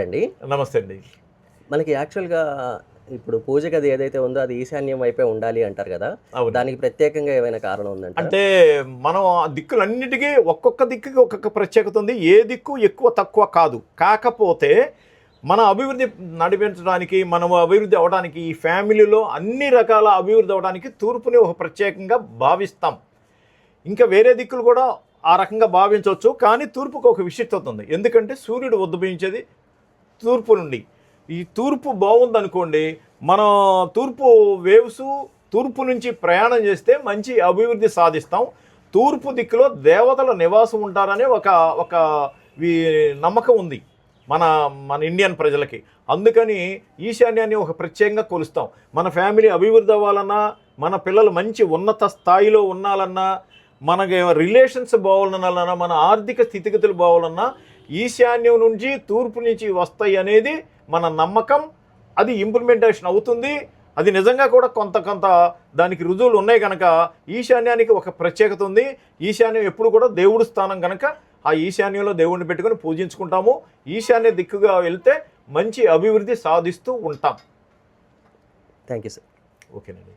అండి. నమస్తే అండి. మనకి యాక్చువల్‌గా ఇప్పుడు పూజ గది ఏదైతే ఉందో అది ఈశాన్యం వైపే ఉండాలి అంటారు గదా! అవును. దానికి ప్రత్యేకంగా ఏమైనా కారణం ఉందంటారా? అంటే మనం ఆ దిక్కులన్నిటికీ ఒక్కొక్క దిక్కుకి ఒక్కొక్క ప్రత్యేకత ఉంది. ఏ దిక్కు ఎక్కువ తక్కువ కాదు. కాకపోతే మన అభివృద్ధి నడిపించడానికి, మనం అభివృద్ధి అవ్వడానికి ఈ ఫ్యామిలీలో అన్ని రకాల అభివృద్ధి అవ్వడానికి తూర్పుని ఒక ప్రత్యేకంగా భావిస్తాం. ఇంకా వేరే దిక్కులు కూడా ఆ రకంగా భావించవచ్చు. కానీ తూర్పుకు ఒక విశిష్టత ఉంది. ఎందుకంటే సూర్యుడు ఉద్భవించేది తూర్పు నుండి. ఈ తూర్పు బాగుందనుకోండి, మనం తూర్పు వేవ్స్ తూర్పు నుంచి ప్రయాణం చేస్తే మంచి అభివృద్ధి సాధిస్తాం. తూర్పు దిక్కులో దేవతల నివాసం ఉంటారనే ఒక ఒక నమ్మకం ఉంది మన మన ఇండియన్ ప్రజలకి. అందుకని ఈశాన్యాన్ని ఒక ప్రత్యేకంగా కొలుస్తాం. మన ఫ్యామిలీ అభివృద్ధి అవ్వాలన్నా, మన పిల్లలు మంచి ఉన్నత స్థాయిలో ఉండాలన్నా, మనకి రిలేషన్స్ బాగుండాలన్నా, మన ఆర్థిక స్థితిగతులు బాగుండాలన్నా ఈశాన్యం నుంచి తూర్పు నుంచి వస్తాయి అనేది మన నమ్మకం. అది ఇంప్లిమెంటేషన్ అవుతుంది. అది నిజంగా కూడా కొంత దానికి రుజువులు ఉన్నాయి కనుక ఈశాన్యానికి ఒక ప్రత్యేకత ఉంది. ఈశాన్యం ఎప్పుడు కూడా దేవుడి స్థానం కనుక ఆ ఈశాన్యంలో దేవుడిని పెట్టుకొని పూజించుకుంటాము. ఈశాన్య దిక్కుగా వెళ్తే మంచి అభివృద్ధి సాధిస్తూ ఉంటాం. Thank you sir. ఓకేనండి.